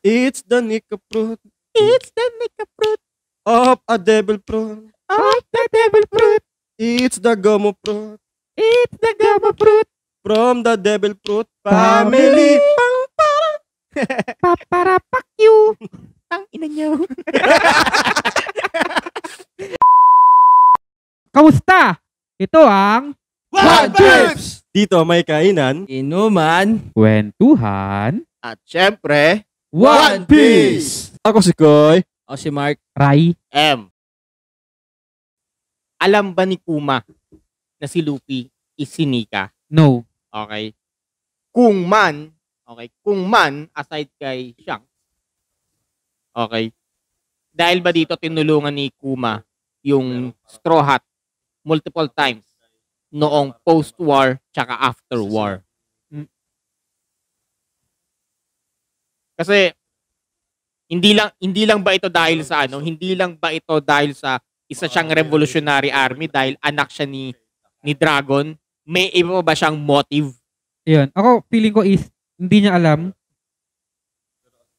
It's the Nika fruit It's the Nika fruit of a devil fruit. of the devil fruit. It's the Gomo fruit It's the gaba fruit. from the devil fruit family. Paparapak you. Ang ina niyo. Kamusta? Ito ang One Pips! Dito may kainan. Inuman. Kwentuhan. At syempre, One Piece! Ako si Koy. o si Mark Rai. M. Alam ba ni Kuma na si Luffy is si Nika? No. Okay. Kung man, aside kay Shanks. Okay. Dahil ba dito tinulungan ni Kuma yung Straw Hat multiple times noong post-war tsaka after-war? Kasi hindi lang ba ito dahil sa hindi lang ba ito dahil sa isa siyang revolutionary army dahil anak siya ni Dragon? May iba ba siyang motive? Ayun. Ako, feeling ko is, hindi niya alam.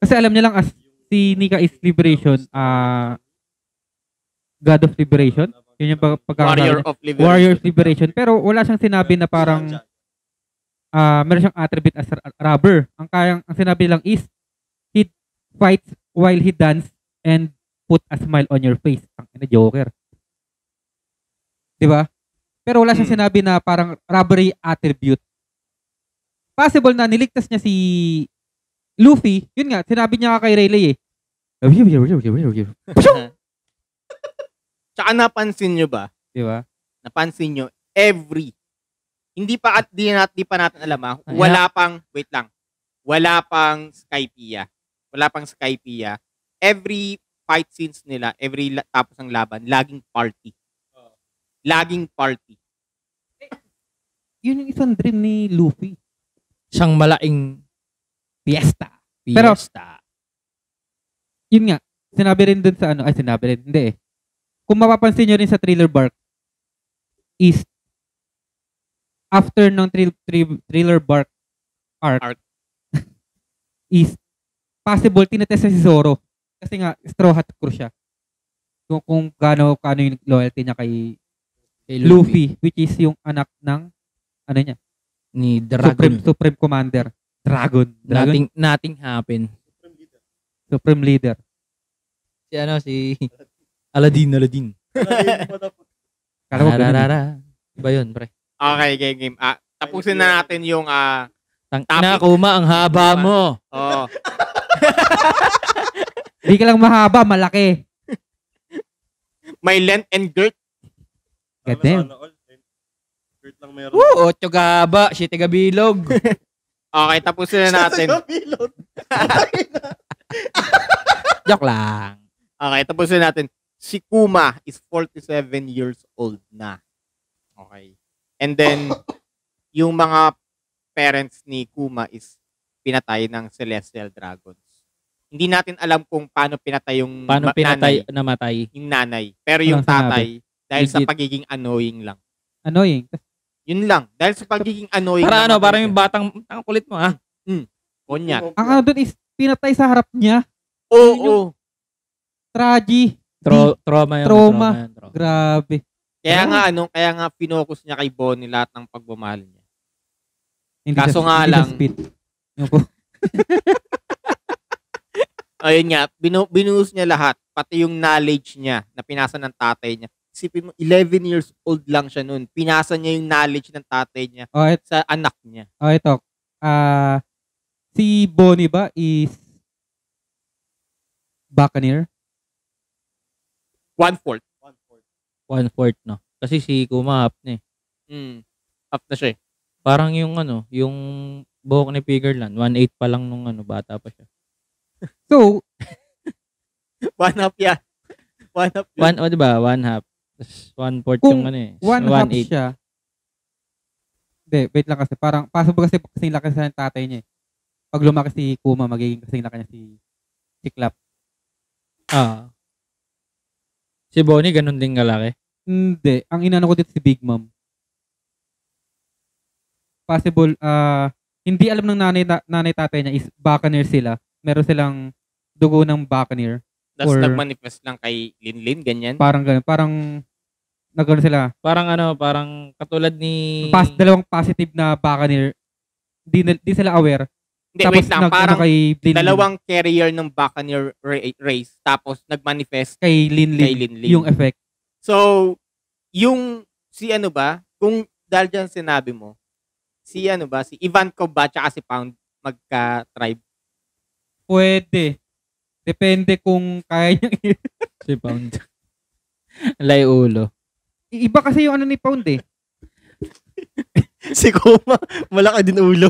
Kasi alam niya lang as si Nika is liberation, God of Liberation. Yun yung Warrior of Liberation. Warrior's Liberation. Pero wala siyang sinabi na parang meron siyang attribute as robber. Ang sinabi lang is, he fights while he dance and put a smile on your face. Ang ina, Joker. Diba? Pero wala siyang sinabi na parang robbery attribute. Possible na niligtas niya si Luffy. Yun nga, sinabi niya kay Rayleigh eh. Tsaka napansin nyo ba? Diba? Napansin nyo, hindi pa natin alam wala pang Skypiea. Every fight scenes nila, tapos ng laban, laging party. Yun yung isang dream ni Luffy. Isang malaking Fiesta. Pero, Yun nga, sinabi rin dun sa hindi eh. Kung mapapansin nyo rin sa Thriller Bark, is after ng Thriller Bark arc. Is possible tinetest na si Zoro. Kasi nga, Straw Hat crew siya. Kung gaano yung loyalty niya kay Luffy, which is yung anak ng niya? Ni Dragon. Supreme Commander. Dragon. Nothing happen. Supreme Leader. Si Aladdin. Kala ko ganun. Iba yun, pre. Okay, game. Tapusin na natin yung Tangina, Kuma, ang haba mo. oh. Hindi ka lang mahaba, malaki. May length and girth. God damn. Lang meron. Woo, 8 gaba, 7 gabilog. Okay, tapusin na natin. Joke lang. Okay, tapusin natin. Si Kuma is 47 years old na. Okay. And then, yung mga parents ni Kuma is pinatay ng Celestial Dragons. Hindi natin alam kung paano pinatay yung namatay. Yung nanay. Pero yung tatay, dahil sa pagiging annoying lang. Annoying? Yun lang. Dahil sa pagiging annoying Para lang. parang yung batang kulit mo, ha? Konyak. Ang doon is pinatay sa harap niya. Oo. Tragedy. Trauma. Grabe. Kaya nga pinocus niya kay Bonnie lahat ng pagmamahal niya. Kaso Hindi nga siya lang. spit. Ayun nga, binuhos niya lahat. Pati yung knowledge niya na pinasa ng tatay niya. Isipin mo, 11 years old lang siya noon. Pinasa niya yung knowledge ng tatay niya sa anak niya. Ito. Si Bonnie ba is Buccaneer? 1/4. 1/4, no? Kasi si Kuma half na eh. Up na siya eh. Parang yung yung buhok ni Piggerland, 1/8 pa lang nung bata pa siya. So, 1/2 yan. 1/2 yun. Diba? 1/2. Tapos 1/4 kung yung 1/2 1/8. siya, hindi, wait lang kasi, parang, possible kasi kasing laki sa tatay niya eh. Pag lumaki si Kuma, magiging kasing laki niya si Cyclops. Si Bonnie, ganun din kalaki. Hindi. Ang inano ko dito si Big Mom. Possible, hindi alam ng nanay tatay niya is Buccaneer sila. Meron silang dugo ng Buccaneer. Tapos Or- nagmanifest lang kay Linlin, ganyan. Parang ganun. Parang nagano sila. Parang katulad ni... Dalawang positive na Buccaneer. Di sila aware. Hindi, wait lang. Parang kay Linlin. dalawang carrier ng Buccaneer race, tapos nagmanifest Kay kay Linlin. Linlin. Yung effect. So, yung si ano ba, kung dahil dyan sinabi mo, si Ivankov ba tsaka si Pound magka-tribe? Pwede. Depende kung kaya niyang Si Pound. Lay ulo. Iba kasi yung ano ni Pound eh. Si Kuma, malaki din ulo.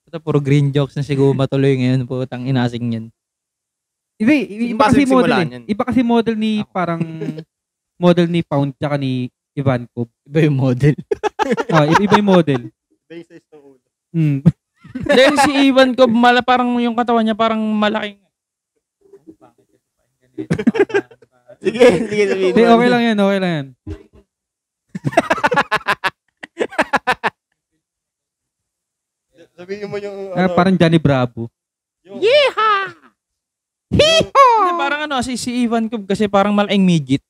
Ito, puro green jokes na siguro matuloy ngayon. Putang inasing yan. Iba kasi model simulan eh. yan? Iba kasi model ni parang model ni Pound tsaka ni Ivankov. Iba yung model. Iba yung model. Basis ng ulo. Mm. Then si Ivan ko, parang yung katawan niya parang malaking. Sige, sabihin Hindi, mo. okay lang yan. Sabihin mo yung Parang Johnny Bravo. yung, Hindi, parang si Ivan ko kasi parang malaking midget.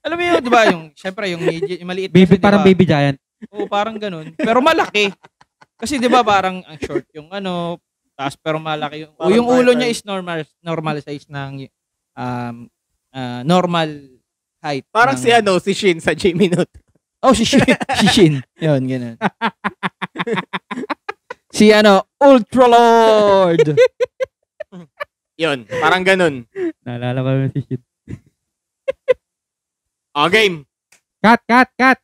Alam mo yun, di ba? Syempre, yung midget, yung maliit. Baby, kasi, parang diba? baby giant. Oo, parang ganun. Pero malaki. Kasi di ba parang ang short yung taas pero malaki yung, Parang yung ulo biped. niya is normal size ng normal height. Parang ng, si Shin sa Jamie Note. Oh, si Shin. Si Shin. Yun, ganun. Si Ultra Lord. Yun, parang ganun. Naalala ko na si shit. O, game. Cut!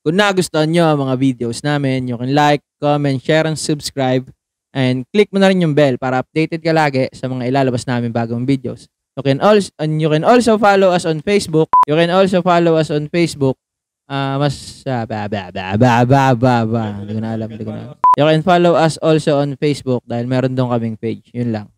Kung nagustuhan nyo ang mga videos namin, you can like, comment, share, and subscribe. And click mo na rin yung bell para updated ka lagi sa mga ilalabas namin bagong videos. You can also follow us on Facebook. Hindi ko na alam. You can follow us also on Facebook dahil meron doon kaming page. Yun lang.